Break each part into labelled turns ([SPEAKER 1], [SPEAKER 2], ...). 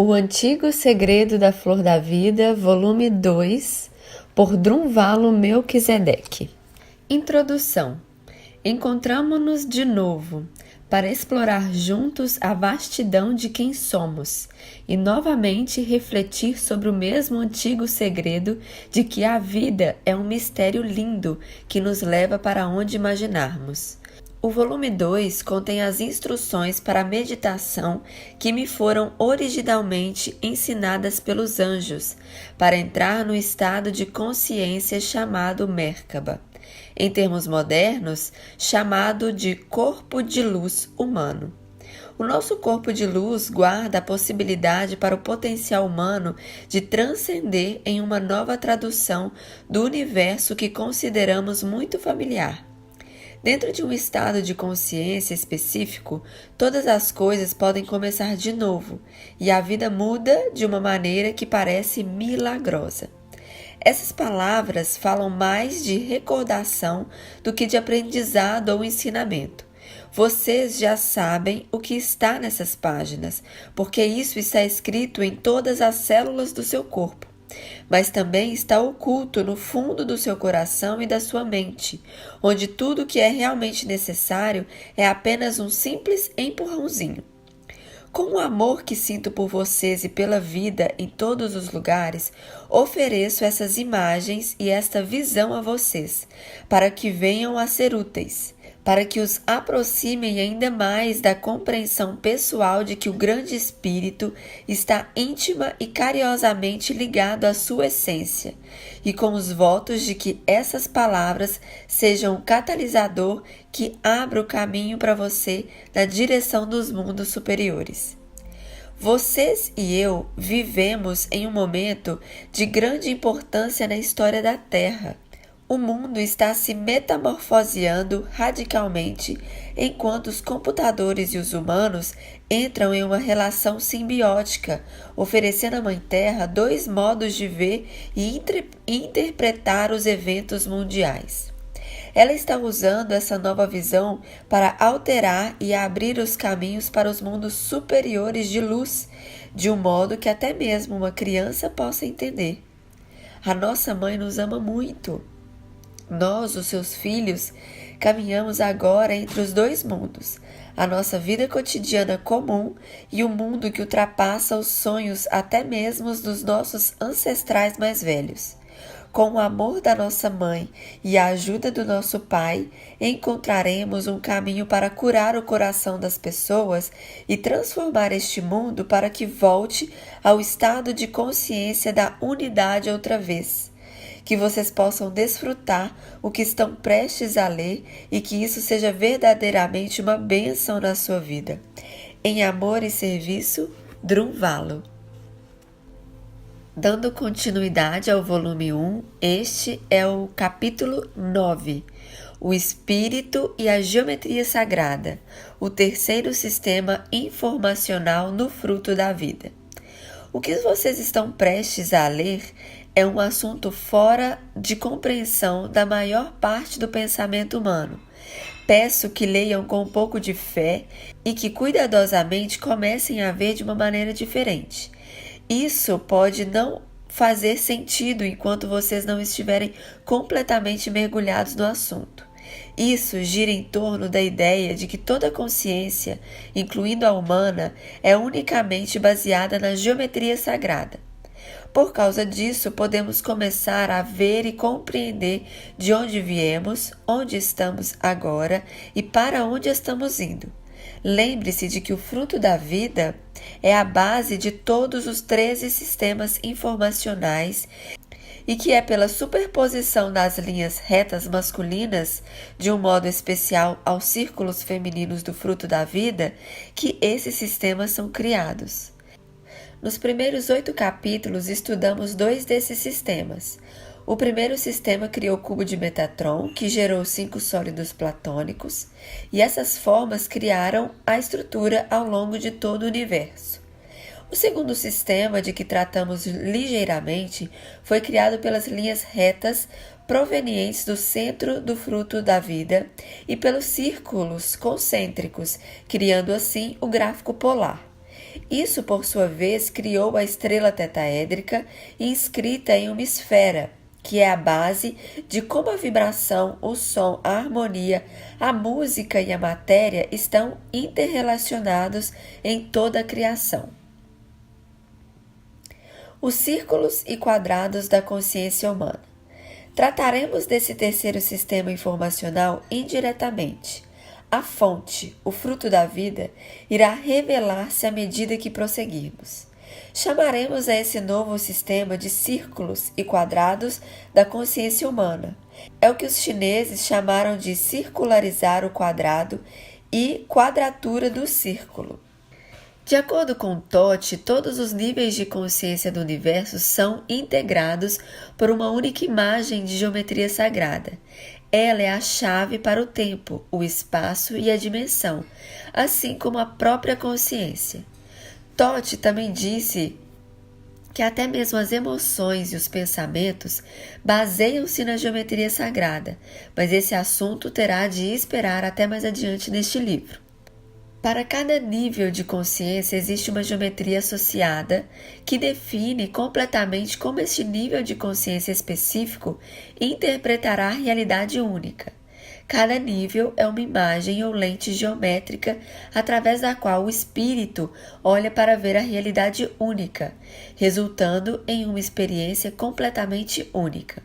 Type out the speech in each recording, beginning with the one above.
[SPEAKER 1] O Antigo Segredo da Flor da Vida, volume 2, por Drunvalo Melquisedeque. Introdução. Encontramo-nos de novo para explorar juntos a vastidão de quem somos e novamente refletir sobre o mesmo antigo segredo de que a vida é um mistério lindo que nos leva para onde imaginarmos. O volume 2 contém as instruções para a meditação que me foram originalmente ensinadas pelos anjos, para entrar no estado de consciência chamado Merkaba, em termos modernos, chamado de corpo de luz humano. O nosso corpo de luz guarda a possibilidade para o potencial humano de transcender em uma nova tradução do universo que consideramos muito familiar. Dentro de um estado de consciência específico, todas as coisas podem começar de novo e a vida muda de uma maneira que parece milagrosa. Essas palavras falam mais de recordação do que de aprendizado ou ensinamento. Vocês já sabem o que está nessas páginas, porque isso está escrito em todas as células do seu corpo. Mas também está oculto no fundo do seu coração e da sua mente, onde tudo o que é realmente necessário é apenas um simples empurrãozinho. Com o amor que sinto por vocês e pela vida em todos os lugares, ofereço essas imagens e esta visão a vocês, para que venham a ser úteis, para que os aproximem ainda mais da compreensão pessoal de que o grande Espírito está íntima e carinhosamente ligado à sua essência, e com os votos de que essas palavras sejam o catalisador que abra o caminho para você na direção dos mundos superiores. Vocês e eu vivemos em um momento de grande importância na história da Terra. O mundo está se metamorfoseando radicalmente enquanto os computadores e os humanos entram em uma relação simbiótica, oferecendo à Mãe Terra dois modos de ver e interpretar os eventos mundiais. Ela está usando essa nova visão para alterar e abrir os caminhos para os mundos superiores de luz, de um modo que até mesmo uma criança possa entender. A nossa Mãe nos ama muito. Nós, os seus filhos, caminhamos agora entre os dois mundos, a nossa vida cotidiana comum e o mundo que ultrapassa os sonhos até mesmo dos nossos ancestrais mais velhos. Com o amor da nossa mãe e a ajuda do nosso pai, encontraremos um caminho para curar o coração das pessoas e transformar este mundo para que volte ao estado de consciência da unidade outra vez. Que vocês possam desfrutar o que estão prestes a ler e que isso seja verdadeiramente uma bênção na sua vida. Em amor e serviço, Drunvalo. Dando continuidade ao volume 1, este é o capítulo 9, o Espírito e a Geometria Sagrada, o terceiro sistema informacional no fruto da vida. O que vocês estão prestes a ler é um assunto fora de compreensão da maior parte do pensamento humano. Peço que leiam com um pouco de fé e que cuidadosamente comecem a ver de uma maneira diferente. Isso pode não fazer sentido enquanto vocês não estiverem completamente mergulhados no assunto. Isso gira em torno da ideia de que toda consciência, incluindo a humana, é unicamente baseada na geometria sagrada. Por causa disso, podemos começar a ver e compreender de onde viemos, onde estamos agora e para onde estamos indo. Lembre-se de que o fruto da vida é a base de todos os 13 sistemas informacionais e que é pela superposição das linhas retas masculinas, de um modo especial aos círculos femininos do fruto da vida, que esses sistemas são criados. Nos primeiros 8 capítulos, estudamos 2 desses sistemas. O primeiro sistema criou o cubo de Metatron, que gerou 5 sólidos platônicos, e essas formas criaram a estrutura ao longo de todo o universo. O segundo sistema, de que tratamos ligeiramente, foi criado pelas linhas retas provenientes do centro do fruto da vida e pelos círculos concêntricos, criando assim o gráfico polar. Isso, por sua vez, criou a estrela tetaédrica inscrita em uma esfera, que é a base de como a vibração, o som, a harmonia, a música e a matéria estão interrelacionados em toda a criação. Os círculos e quadrados da consciência humana. Trataremos desse terceiro sistema informacional indiretamente. A fonte, o fruto da vida, irá revelar-se à medida que prosseguirmos. Chamaremos a esse novo sistema de círculos e quadrados da consciência humana. É o que os chineses chamaram de circularizar o quadrado e quadratura do círculo. De acordo com Tote, todos os níveis de consciência do universo são integrados por uma única imagem de geometria sagrada. Ela é a chave para o tempo, o espaço e a dimensão, assim como a própria consciência. Tote também disse que até mesmo as emoções e os pensamentos baseiam-se na geometria sagrada, mas esse assunto terá de esperar até mais adiante neste livro. Para cada nível de consciência existe uma geometria associada que define completamente como este nível de consciência específico interpretará a realidade única. Cada nível é uma imagem ou lente geométrica através da qual o espírito olha para ver a realidade única, resultando em uma experiência completamente única.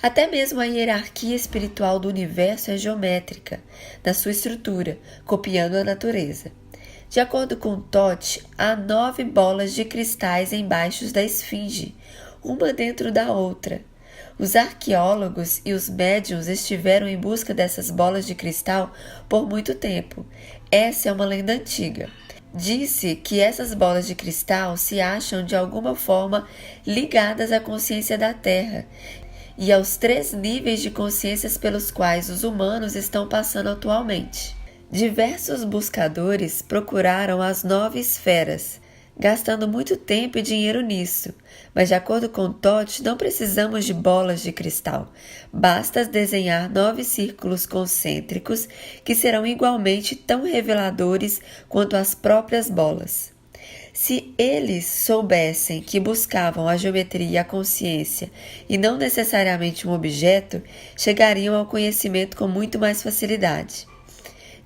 [SPEAKER 1] Até mesmo a hierarquia espiritual do universo é geométrica, na sua estrutura, copiando a natureza. De acordo com Tote, há 9 bolas de cristais embaixo da esfinge, uma dentro da outra. Os arqueólogos e os médiuns estiveram em busca dessas bolas de cristal por muito tempo. Essa é uma lenda antiga. Disse que essas bolas de cristal se acham de alguma forma ligadas à consciência da Terra e aos 3 níveis de consciências pelos quais os humanos estão passando atualmente. Diversos buscadores procuraram as 9 esferas, gastando muito tempo e dinheiro nisso, mas de acordo com Tote, não precisamos de bolas de cristal. Basta desenhar 9 círculos concêntricos que serão igualmente tão reveladores quanto as próprias bolas. Se eles soubessem que buscavam a geometria e a consciência e não necessariamente um objeto, chegariam ao conhecimento com muito mais facilidade.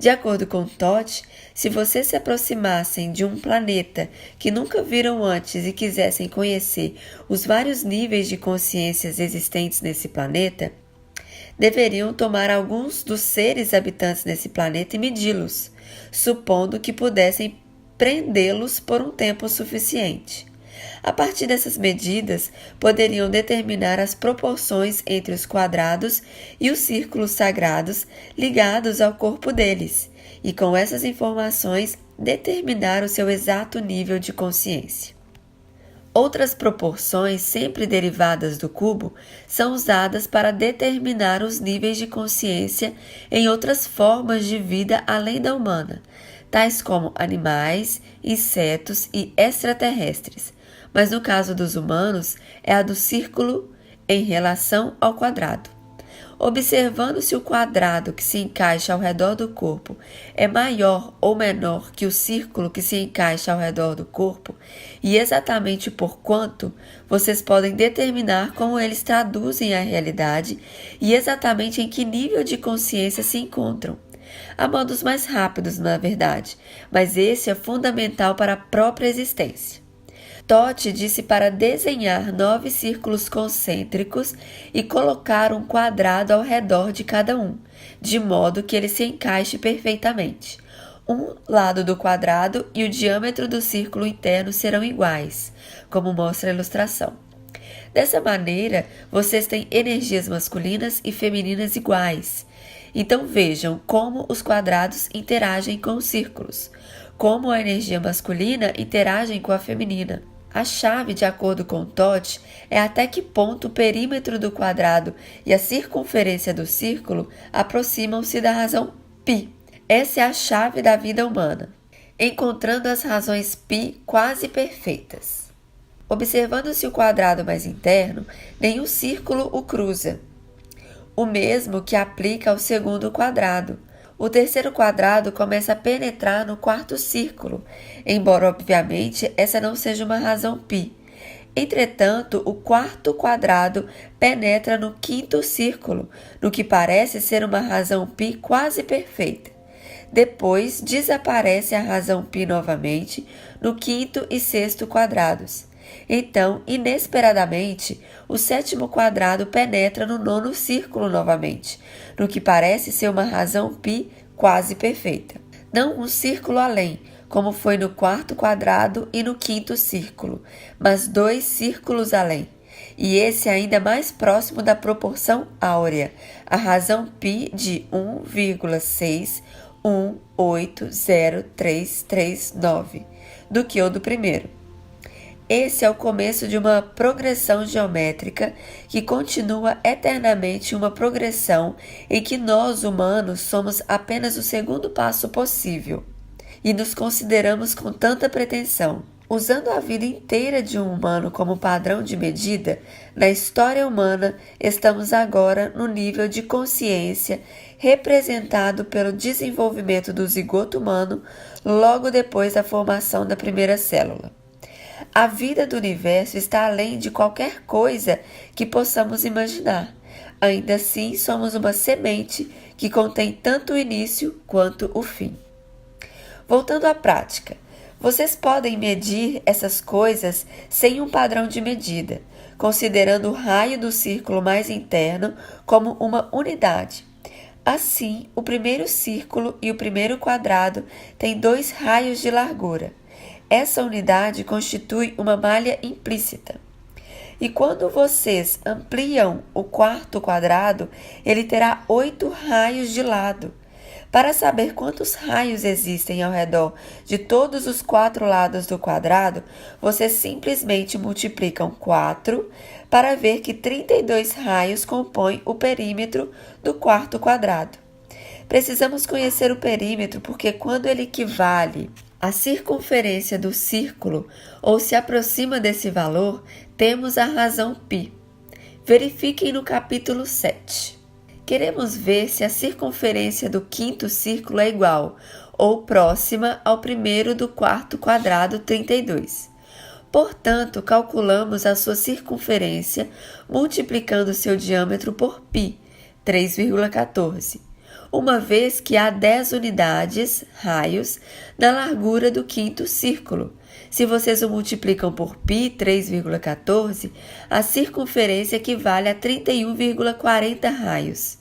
[SPEAKER 1] De acordo com Tote, se vocês se aproximassem de um planeta que nunca viram antes e quisessem conhecer os vários níveis de consciências existentes nesse planeta, deveriam tomar alguns dos seres habitantes desse planeta e medi-los, supondo que pudessem prendê-los por um tempo suficiente. A partir dessas medidas, poderiam determinar as proporções entre os quadrados e os círculos sagrados ligados ao corpo deles, e com essas informações determinar o seu exato nível de consciência. Outras proporções, sempre derivadas do cubo, são usadas para determinar os níveis de consciência em outras formas de vida além da humana, tais como animais, insetos e extraterrestres, mas no caso dos humanos é a do círculo em relação ao quadrado. Observando se o quadrado que se encaixa ao redor do corpo é maior ou menor que o círculo que se encaixa ao redor do corpo, e exatamente por quanto, vocês podem determinar como eles traduzem a realidade e exatamente em que nível de consciência se encontram. Há modos mais rápidos, na verdade, mas esse é fundamental para a própria existência. Tote disse para desenhar 9 círculos concêntricos e colocar um quadrado ao redor de cada um, de modo que ele se encaixe perfeitamente. Um lado do quadrado e o diâmetro do círculo interno serão iguais, como mostra a ilustração. Dessa maneira, vocês têm energias masculinas e femininas iguais. Então vejam como os quadrados interagem com os círculos, como a energia masculina interage com a feminina. A chave, de acordo com Tote, é até que ponto o perímetro do quadrado e a circunferência do círculo aproximam-se da razão π. Essa é a chave da vida humana, encontrando as razões π quase perfeitas. Observando-se o quadrado mais interno, nenhum círculo o cruza. O mesmo que aplica ao segundo quadrado. O terceiro quadrado começa a penetrar no quarto círculo, embora obviamente essa não seja uma razão π. Entretanto, o quarto quadrado penetra no quinto círculo, no que parece ser uma razão π quase perfeita. Depois, desaparece a razão π novamente no quinto e sexto quadrados. Então, inesperadamente, o sétimo quadrado penetra no nono círculo novamente, no que parece ser uma razão π quase perfeita. Não um círculo além, como foi no quarto quadrado e no quinto círculo, mas 2 círculos além. E esse ainda mais próximo da proporção áurea, a razão π de 1,1803339, do que o do primeiro. Esse é o começo de uma progressão geométrica que continua eternamente uma progressão em que nós, humanos, somos apenas o segundo passo possível e nos consideramos com tanta pretensão. Usando a vida inteira de um humano como padrão de medida, na história humana estamos agora no nível de consciência representado pelo desenvolvimento do zigoto humano logo depois da formação da primeira célula. A vida do universo está além de qualquer coisa que possamos imaginar. Ainda assim, somos uma semente que contém tanto o início quanto o fim. Voltando à prática, vocês podem medir essas coisas sem um padrão de medida, considerando o raio do círculo mais interno como uma unidade. Assim, o primeiro círculo e o primeiro quadrado têm 2 raios de largura. Essa unidade constitui uma malha implícita. E quando vocês ampliam o quarto quadrado, ele terá 8 raios de lado. Para saber quantos raios existem ao redor de todos os 4 lados do quadrado, vocês simplesmente multiplicam 4 para ver que 32 raios compõem o perímetro do quarto quadrado. Precisamos conhecer o perímetro porque quando ele equivale à circunferência do círculo ou se aproxima desse valor, temos a razão π. Verifiquem no capítulo 7. Queremos ver se a circunferência do quinto círculo é igual ou próxima ao primeiro do quarto quadrado 32. Portanto, calculamos a sua circunferência multiplicando seu diâmetro por π, 3,14. Uma vez que há 10 unidades, raios, na largura do quinto círculo. Se vocês o multiplicam por π, 3,14, a circunferência equivale a 31,40 raios.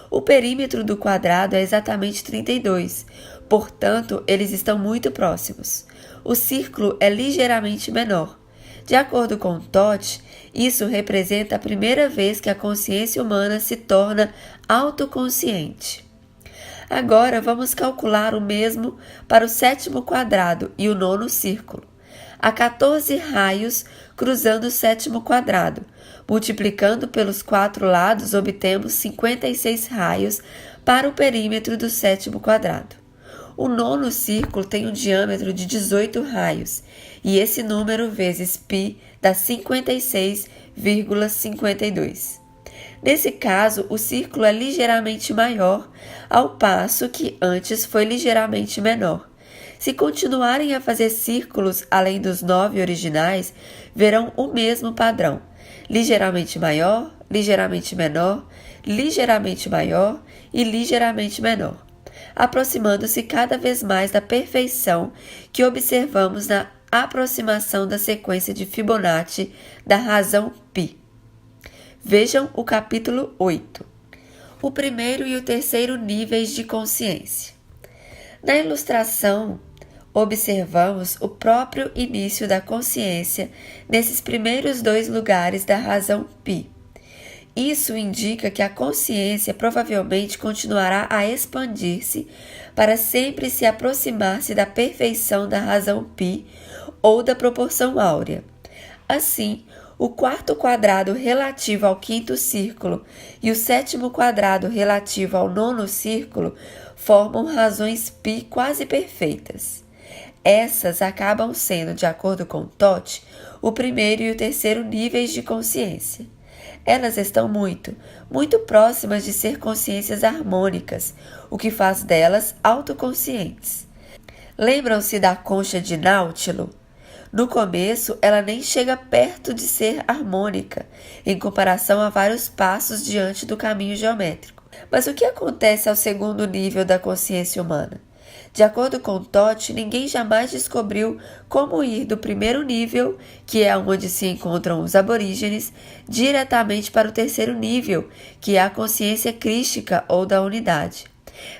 [SPEAKER 1] O perímetro do quadrado é exatamente 32, portanto, eles estão muito próximos. O círculo é ligeiramente menor. De acordo com Toth, isso representa a primeira vez que a consciência humana se torna autoconsciente. Agora, vamos calcular o mesmo para o sétimo quadrado e o nono círculo. Há 14 raios cruzando o sétimo quadrado. Multiplicando pelos 4 lados, obtemos 56 raios para o perímetro do sétimo quadrado. O nono círculo tem um diâmetro de 18 raios, e esse número vezes π dá 56,52. Nesse caso, o círculo é ligeiramente maior, ao passo que antes foi ligeiramente menor. Se continuarem a fazer círculos além dos 9 originais, verão o mesmo padrão: ligeiramente maior, ligeiramente menor, ligeiramente maior e ligeiramente menor, aproximando-se cada vez mais da perfeição que observamos na aproximação da sequência de Fibonacci da razão π. Vejam o capítulo 8. O primeiro e o terceiro níveis de consciência. Na ilustração, observamos o próprio início da consciência nesses primeiros 2 lugares da razão π. Isso indica que a consciência provavelmente continuará a expandir-se para sempre se aproximar-se da perfeição da razão π ou da proporção áurea. Assim, o quarto quadrado relativo ao quinto círculo e o sétimo quadrado relativo ao nono círculo formam razões π quase perfeitas. Essas acabam sendo, de acordo com Toth, o primeiro e o terceiro níveis de consciência. Elas estão muito próximas de ser consciências harmônicas, o que faz delas autoconscientes. Lembram-se da concha de Náutilo? No começo, ela nem chega perto de ser harmônica, em comparação a vários passos diante do caminho geométrico. Mas o que acontece ao segundo nível da consciência humana? De acordo com Toth, ninguém jamais descobriu como ir do primeiro nível, que é onde se encontram os aborígenes, diretamente para o terceiro nível, que é a consciência crística ou da unidade.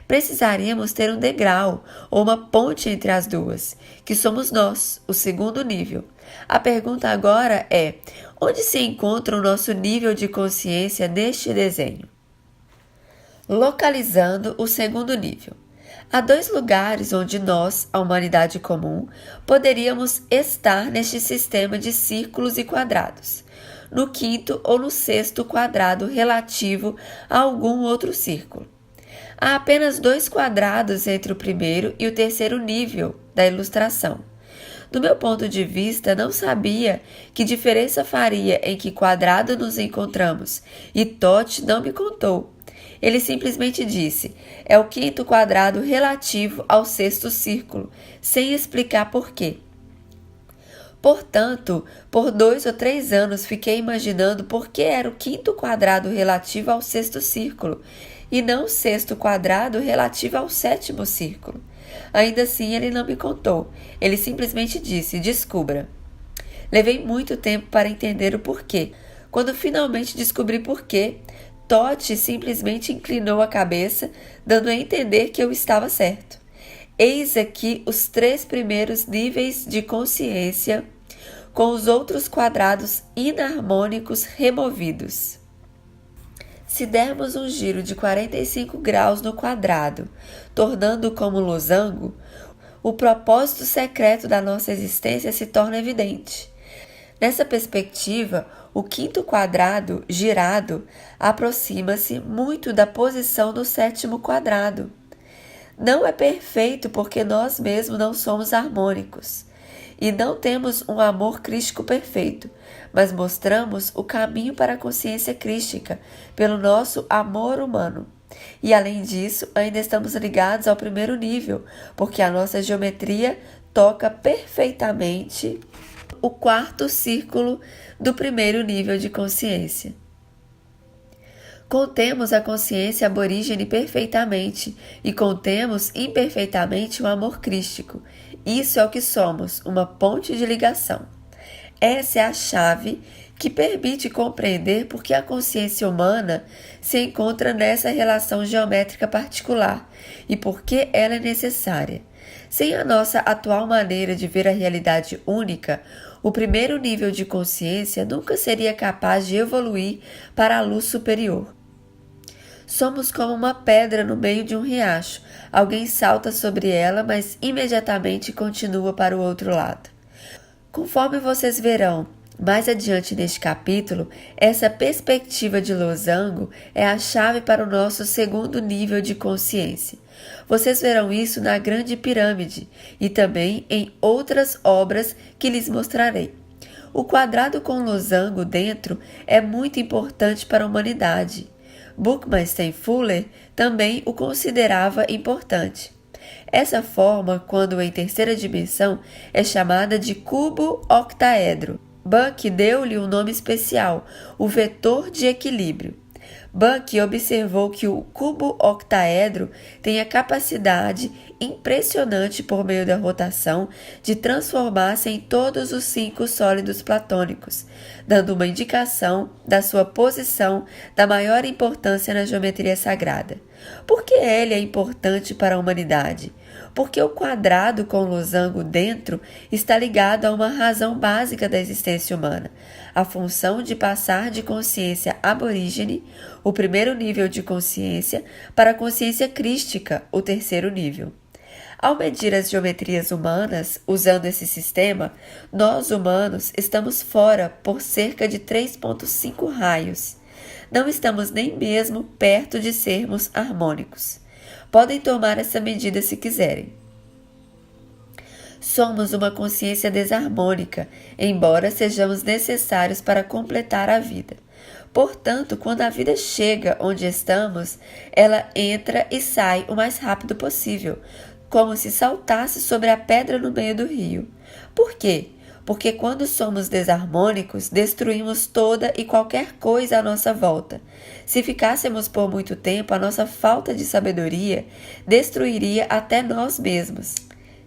[SPEAKER 1] Precisaríamos ter um degrau ou uma ponte entre as duas, que somos nós, o segundo nível. A pergunta agora é: onde se encontra o nosso nível de consciência neste desenho? Localizando o segundo nível. Há dois lugares onde nós, a humanidade comum, poderíamos estar neste sistema de círculos e quadrados: no quinto ou no sexto quadrado relativo a algum outro círculo. Há apenas 2 quadrados entre o primeiro e o terceiro nível da ilustração. Do meu ponto de vista, não sabia que diferença faria em que quadrado nos encontramos, e Toth não me contou. Ele simplesmente disse: é o quinto quadrado relativo ao sexto círculo, sem explicar por quê. Portanto, por 2 ou 3 anos fiquei imaginando por que era o quinto quadrado relativo ao sexto círculo, e não o sexto quadrado relativo ao sétimo círculo. Ainda assim, ele não me contou. Ele simplesmente disse: descubra. Levei muito tempo para entender o porquê. Quando finalmente descobri porquê, Toth simplesmente inclinou a cabeça, dando a entender que eu estava certo. Eis aqui os 3 primeiros níveis de consciência, com os outros quadrados inarmônicos removidos. Se dermos um giro de 45 graus no quadrado, tornando-o como losango, o propósito secreto da nossa existência se torna evidente. Nessa perspectiva, o quinto quadrado, girado, aproxima-se muito da posição do sétimo quadrado. Não é perfeito porque nós mesmos não somos harmônicos e não temos um amor crístico perfeito, mas mostramos o caminho para a consciência crística pelo nosso amor humano. E além disso, ainda estamos ligados ao primeiro nível, porque a nossa geometria toca perfeitamente o quarto círculo do primeiro nível de consciência. Contemos a consciência aborígene perfeitamente e contemos imperfeitamente o amor crístico. Isso é o que somos, uma ponte de ligação. Essa é a chave que permite compreender por que a consciência humana se encontra nessa relação geométrica particular e por que ela é necessária. Sem a nossa atual maneira de ver a realidade única, o primeiro nível de consciência nunca seria capaz de evoluir para a luz superior. Somos como uma pedra no meio de um riacho. Alguém salta sobre ela, mas imediatamente continua para o outro lado. Conforme vocês verão mais adiante neste capítulo, essa perspectiva de losango é a chave para o nosso segundo nível de consciência. Vocês verão isso na Grande Pirâmide e também em outras obras que lhes mostrarei. O quadrado com losango dentro é muito importante para a humanidade. Buckminster Fuller também o considerava importante. Essa forma, quando em terceira dimensão, é chamada de cubo octaedro. Buck deu-lhe um nome especial, o vetor de equilíbrio. Buck observou que o cubo octaedro tem a capacidade impressionante por meio da rotação de transformar-se em todos os 5 sólidos platônicos, dando uma indicação da sua posição da maior importância na geometria sagrada. Por que ele é importante para a humanidade? Porque o quadrado com losango dentro está ligado a uma razão básica da existência humana, a função de passar de consciência aborígene, o primeiro nível de consciência, para a consciência crística, o terceiro nível. Ao medir as geometrias humanas usando esse sistema, nós humanos estamos fora por cerca de 3,5 raios. Não estamos nem mesmo perto de sermos harmônicos. Podem tomar essa medida se quiserem. Somos uma consciência desarmônica, embora sejamos necessários para completar a vida. Portanto, quando a vida chega onde estamos, ela entra e sai o mais rápido possível, como se saltasse sobre a pedra no meio do rio. Por quê? Porque quando somos desarmônicos, destruímos toda e qualquer coisa à nossa volta. Se ficássemos por muito tempo, a nossa falta de sabedoria destruiria até nós mesmos.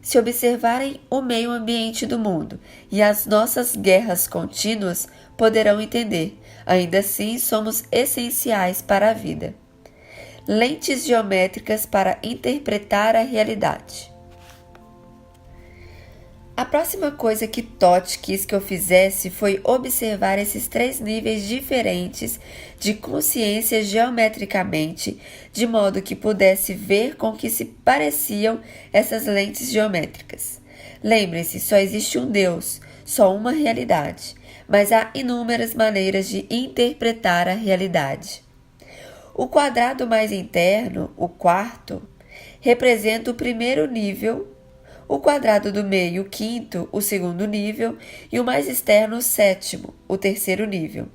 [SPEAKER 1] Se observarem o meio ambiente do mundo e as nossas guerras contínuas, poderão entender. Ainda assim, somos essenciais para a vida. Lentes geométricas para interpretar a realidade. A próxima coisa que Todd quis que eu fizesse foi observar esses 3 níveis diferentes de consciência geometricamente, de modo que pudesse ver com que se pareciam essas lentes geométricas. Lembrem-se, só existe um Deus, só uma realidade, mas há inúmeras maneiras de interpretar a realidade. O quadrado mais interno, o quarto, representa o primeiro nível, o quadrado do meio, o quinto, o segundo nível, e o mais externo, o sétimo, o terceiro nível.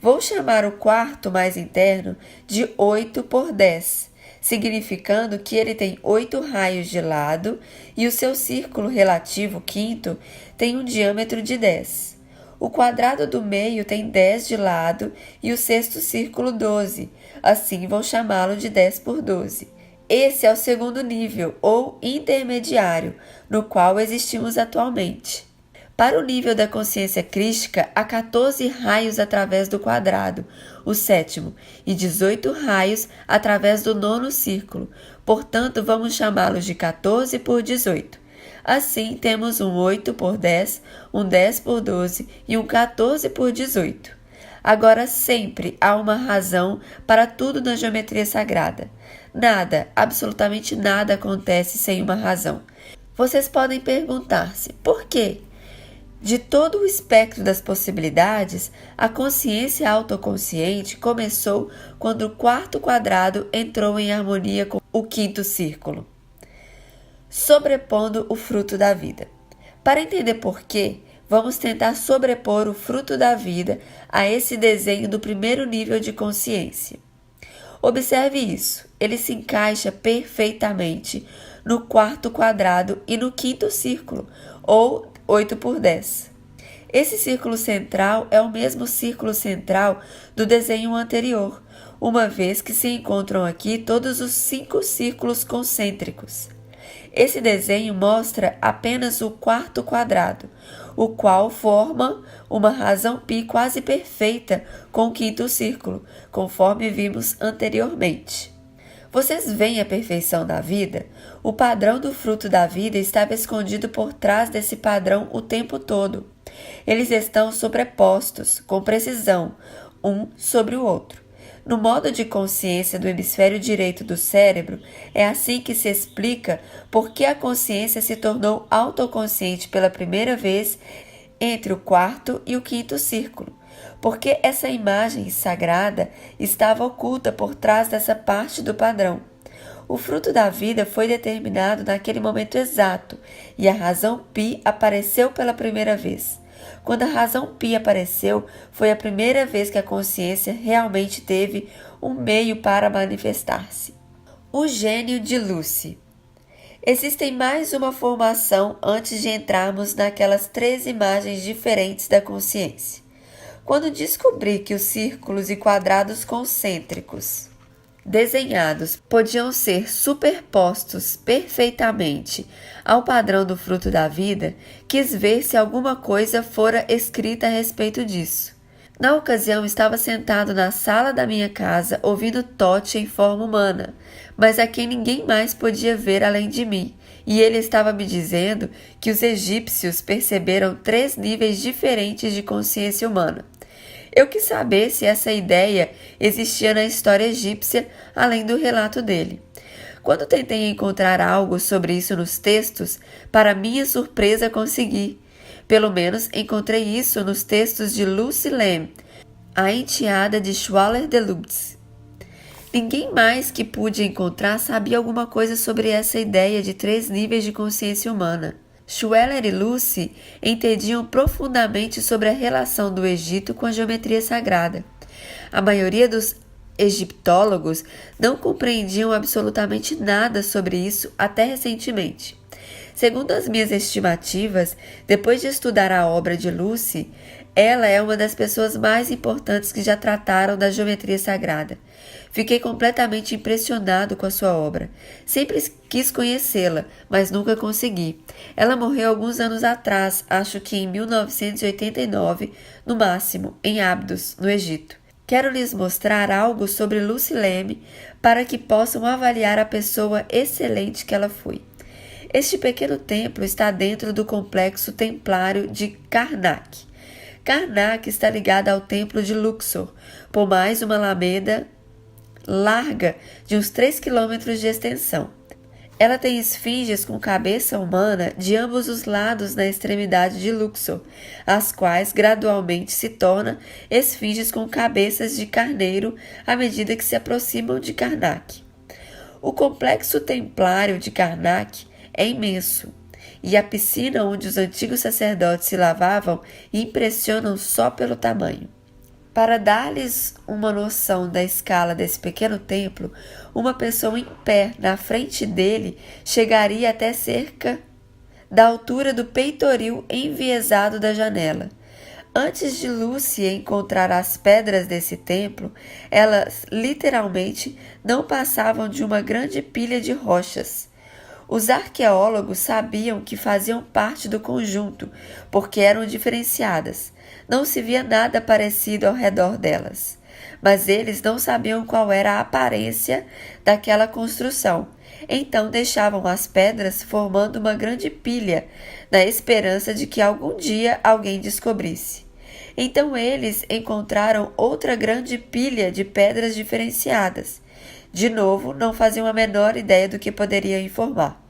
[SPEAKER 1] Vou chamar o quarto mais interno de 8 por 10, significando que ele tem 8 raios de lado e o seu círculo relativo, quinto, tem um diâmetro de 10. O quadrado do meio tem 10 de lado e o sexto círculo 12, assim vou chamá-lo de 10 por 12. Esse é o segundo nível, ou intermediário, no qual existimos atualmente. Para o nível da consciência crística, há 14 raios através do quadrado, o sétimo, e 18 raios através do nono círculo. Portanto, vamos chamá-los de 14 por 18. Assim, temos um 8 por 10, um 10 por 12 e um 14 por 18. Agora, sempre há uma razão para tudo na geometria sagrada. Nada, absolutamente nada acontece sem uma razão. Vocês podem perguntar-se, por quê? De todo o espectro das possibilidades, a consciência autoconsciente começou quando o quarto quadrado entrou em harmonia com o quinto círculo, sobrepondo o fruto da vida. Para entender por quê, vamos tentar sobrepor o fruto da vida a esse desenho do primeiro nível de consciência. Observe isso, ele se encaixa perfeitamente no quarto quadrado e no quinto círculo, ou 8 por 10. Esse círculo central é o mesmo círculo central do desenho anterior, uma vez que se encontram aqui todos os 5 círculos concêntricos. Esse desenho mostra apenas o quarto quadrado, o qual forma uma razão π quase perfeita com o quinto círculo, conforme vimos anteriormente. Vocês veem a perfeição da vida? O padrão do fruto da vida estava escondido por trás desse padrão o tempo todo. Eles estão sobrepostos, com precisão, um sobre o outro. No modo de consciência do hemisfério direito do cérebro, é assim que se explica por que a consciência se tornou autoconsciente pela primeira vez entre o quarto e o quinto círculo, porque essa imagem sagrada estava oculta por trás dessa parte do padrão. O fruto da vida foi determinado naquele momento exato e a razão π apareceu pela primeira vez. Quando a razão π apareceu, foi a primeira vez que a consciência realmente teve um meio para manifestar-se. O gênio de Lucy. Existem mais uma formação antes de entrarmos naquelas 3 imagens diferentes da consciência. Quando descobri que os círculos e quadrados concêntricos desenhados podiam ser superpostos perfeitamente ao padrão do fruto da vida, quis ver se alguma coisa fora escrita a respeito disso. Na ocasião, estava sentado na sala da minha casa ouvindo Totti em forma humana, mas a quem ninguém mais podia ver além de mim, e ele estava me dizendo que os egípcios perceberam 3 níveis diferentes de consciência humana. Eu quis saber se essa ideia existia na história egípcia, além do relato dele. Quando tentei encontrar algo sobre isso nos textos, para minha surpresa consegui. Pelo menos encontrei isso nos textos de Lucy Lamb, a enteada de Schwaller de Lutz. Ninguém mais que pude encontrar sabia alguma coisa sobre essa ideia de 3 níveis de consciência humana. Schweller e Lucy entendiam profundamente sobre a relação do Egito com a geometria sagrada. A maioria dos egiptólogos não compreendiam absolutamente nada sobre isso até recentemente. Segundo as minhas estimativas, depois de estudar a obra de Lucy, ela é uma das pessoas mais importantes que já trataram da geometria sagrada. Fiquei completamente impressionado com a sua obra. Sempre quis conhecê-la, mas nunca consegui. Ela morreu alguns anos atrás, acho que em 1989, no máximo, em Abydos, no Egito. Quero lhes mostrar algo sobre Lucy Leme para que possam avaliar a pessoa excelente que ela foi. Este pequeno templo está dentro do complexo templário de Karnak. Karnak está ligada ao templo de Luxor, por mais uma alameda larga de uns 3 quilômetros de extensão. Ela tem esfinges com cabeça humana de ambos os lados na extremidade de Luxor, as quais gradualmente se tornam esfinges com cabeças de carneiro à medida que se aproximam de Karnak. O complexo templário de Karnak é imenso, e a piscina onde os antigos sacerdotes se lavavam impressionam só pelo tamanho. Para dar-lhes uma noção da escala desse pequeno templo, uma pessoa em pé na frente dele chegaria até cerca da altura do peitoril enviesado da janela. Antes de Lucy encontrar as pedras desse templo, elas literalmente não passavam de uma grande pilha de rochas. Os arqueólogos sabiam que faziam parte do conjunto, porque eram diferenciadas. Não se via nada parecido ao redor delas. Mas eles não sabiam qual era a aparência daquela construção. Então deixavam as pedras formando uma grande pilha, na esperança de que algum dia alguém descobrisse. Então eles encontraram outra grande pilha de pedras diferenciadas. De novo, não faziam a menor ideia do que poderia informar.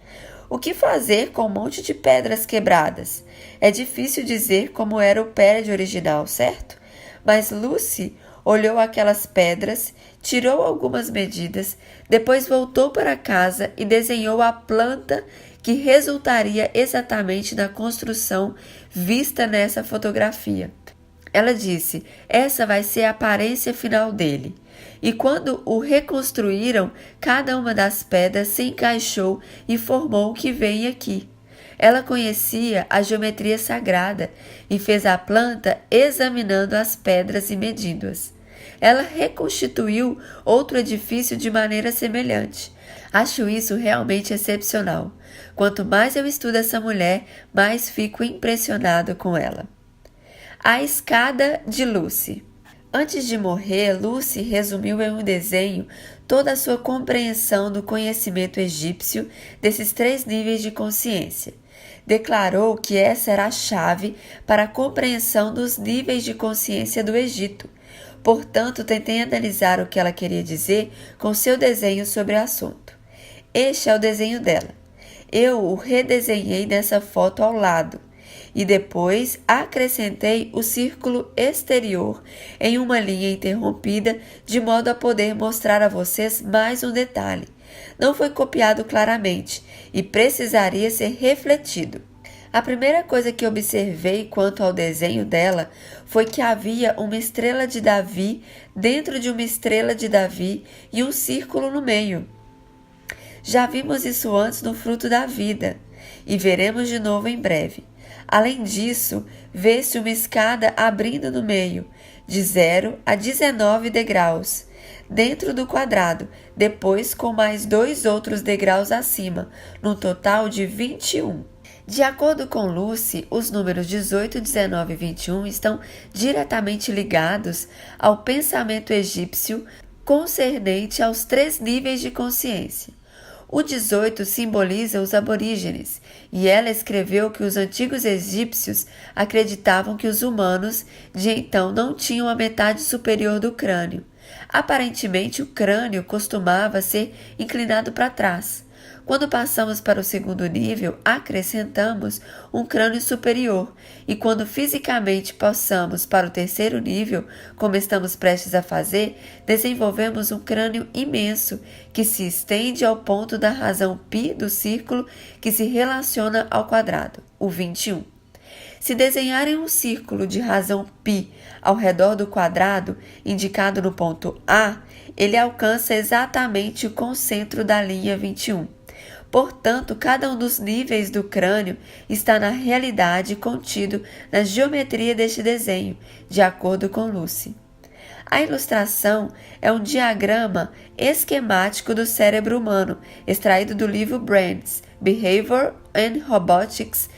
[SPEAKER 1] O que fazer com um monte de pedras quebradas? É difícil dizer como era o prédio original, certo? Mas Lucy olhou aquelas pedras, tirou algumas medidas, depois voltou para casa e desenhou a planta que resultaria exatamente na construção vista nessa fotografia. Ela disse: essa vai ser a aparência final dele. E quando o reconstruíram, cada uma das pedras se encaixou e formou o que vem aqui. Ela conhecia a geometria sagrada e fez a planta examinando as pedras e medindo-as. Ela reconstituiu outro edifício de maneira semelhante. Acho isso realmente excepcional. Quanto mais eu estudo essa mulher, mais fico impressionado com ela. A escada de Lucy. Antes de morrer, Lucy resumiu em um desenho toda a sua compreensão do conhecimento egípcio desses 3 níveis de consciência. Declarou que essa era a chave para a compreensão dos níveis de consciência do Egito. Portanto, tentei analisar o que ela queria dizer com seu desenho sobre o assunto. Este é o desenho dela. Eu o redesenhei nessa foto ao lado. E depois acrescentei o círculo exterior em uma linha interrompida, de modo a poder mostrar a vocês mais um detalhe. Não foi copiado claramente e precisaria ser refletido. A primeira coisa que observei quanto ao desenho dela foi que havia uma estrela de Davi dentro de uma estrela de Davi e um círculo no meio. Já vimos isso antes no fruto da vida e veremos de novo em breve. Além disso, vê-se uma escada abrindo no meio, de 0 a 19 degraus, dentro do quadrado, depois com mais 2 outros degraus acima, num total de 21. De acordo com Lucy, os números 18, 19 e 21 estão diretamente ligados ao pensamento egípcio concernente aos 3 níveis de consciência. O 18 simboliza os aborígenes, e ela escreveu que os antigos egípcios acreditavam que os humanos de então não tinham a metade superior do crânio. Aparentemente, o crânio costumava ser inclinado para trás. Quando passamos para o segundo nível, acrescentamos um crânio superior, e quando fisicamente passamos para o terceiro nível, como estamos prestes a fazer, desenvolvemos um crânio imenso que se estende ao ponto da razão π do círculo que se relaciona ao quadrado, o 21. Se desenharem um círculo de razão π ao redor do quadrado indicado no ponto A, ele alcança exatamente o concentro da linha 21. Portanto, cada um dos níveis do crânio está na realidade contido na geometria deste desenho, de acordo com Lucy. A ilustração é um diagrama esquemático do cérebro humano, extraído do livro Brains, Behavior and Robotics,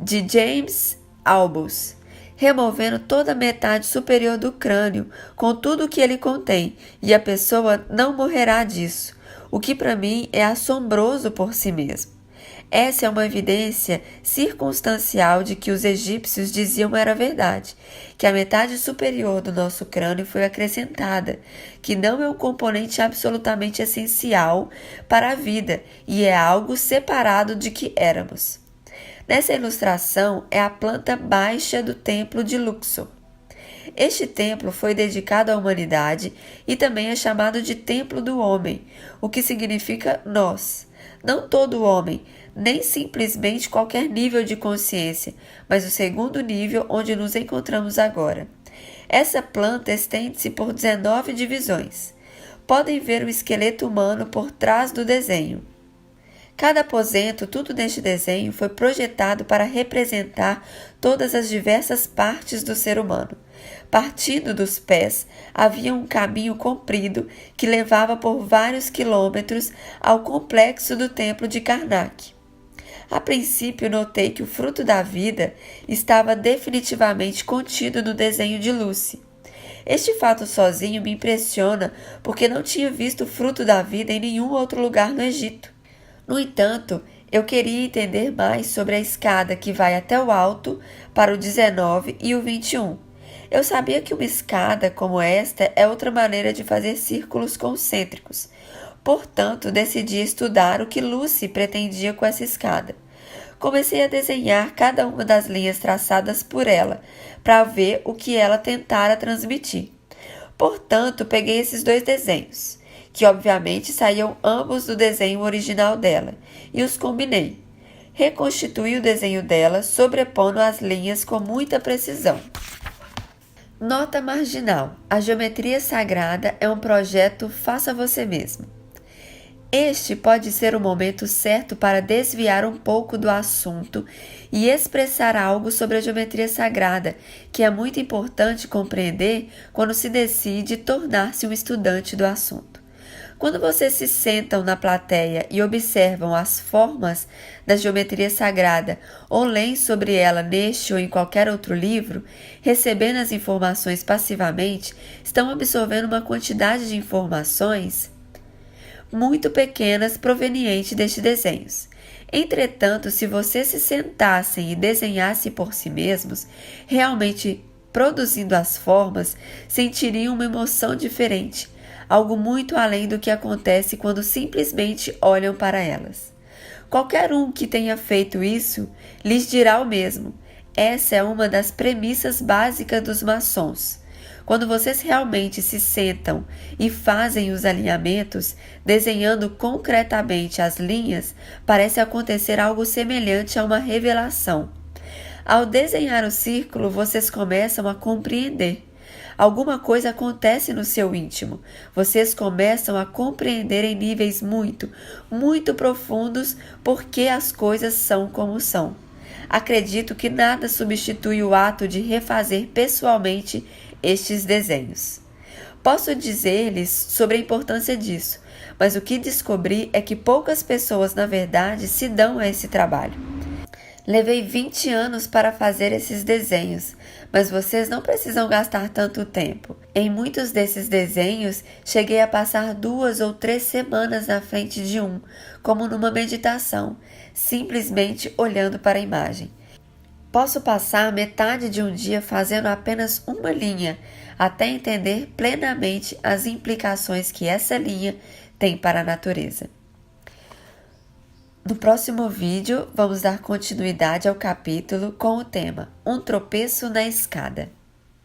[SPEAKER 1] de James Albus, removendo toda a metade superior do crânio com tudo o que ele contém, e a pessoa não morrerá disso, o que para mim é assombroso por si mesmo. Essa é uma evidência circunstancial de que os egípcios diziam era verdade, que a metade superior do nosso crânio foi acrescentada, que não é um componente absolutamente essencial para a vida e é algo separado de que éramos. Nessa ilustração é a planta baixa do templo de Luxor. Este templo foi dedicado à humanidade e também é chamado de templo do homem, o que significa nós. Não todo homem, nem simplesmente qualquer nível de consciência, mas o segundo nível onde nos encontramos agora. Essa planta estende-se por 19 divisões. Podem ver o esqueleto humano por trás do desenho. Cada aposento, tudo neste desenho, foi projetado para representar todas as diversas partes do ser humano. Partindo dos pés, havia um caminho comprido que levava por vários quilômetros ao complexo do templo de Karnak. A princípio, notei que o fruto da vida estava definitivamente contido no desenho de Lucy. Este fato sozinho me impressiona porque não tinha visto o fruto da vida em nenhum outro lugar no Egito. No entanto, eu queria entender mais sobre a escada que vai até o alto para o 19 e o 21. Eu sabia que uma escada como esta é outra maneira de fazer círculos concêntricos. Portanto, decidi estudar o que Lucy pretendia com essa escada. Comecei a desenhar cada uma das linhas traçadas por ela, para ver o que ela tentara transmitir. Portanto, peguei esses dois desenhos, que obviamente saíam ambos do desenho original dela, e os combinei. Reconstituí o desenho dela, sobrepondo as linhas com muita precisão. Nota marginal: a geometria sagrada é um projeto faça você mesmo. Este pode ser o momento certo para desviar um pouco do assunto e expressar algo sobre a geometria sagrada, que é muito importante compreender quando se decide tornar-se um estudante do assunto. Quando vocês se sentam na plateia e observam as formas da geometria sagrada ou leem sobre ela neste ou em qualquer outro livro, recebendo as informações passivamente, estão absorvendo uma quantidade de informações muito pequenas provenientes destes desenhos. Entretanto, se vocês se sentassem e desenhassem por si mesmos, realmente produzindo as formas, sentiriam uma emoção diferente, algo muito além do que acontece quando simplesmente olham para elas. Qualquer um que tenha feito isso lhes dirá o mesmo. Essa é uma das premissas básicas dos maçons. Quando vocês realmente se sentam e fazem os alinhamentos, desenhando concretamente as linhas, parece acontecer algo semelhante a uma revelação. Ao desenhar o círculo, vocês começam a compreender. Alguma coisa acontece no seu íntimo. Vocês começam a compreender em níveis muito, muito profundos por que as coisas são como são. Acredito que nada substitui o ato de refazer pessoalmente estes desenhos. Posso dizer-lhes sobre a importância disso, mas o que descobri é que poucas pessoas, na verdade, se dão a esse trabalho. Levei 20 anos para fazer esses desenhos, mas vocês não precisam gastar tanto tempo. Em muitos desses desenhos, cheguei a passar 2 ou 3 semanas na frente de um, como numa meditação, simplesmente olhando para a imagem. Posso passar metade de um dia fazendo apenas uma linha, até entender plenamente as implicações que essa linha tem para a natureza. No próximo vídeo, vamos dar continuidade ao capítulo com o tema Um tropeço na escada.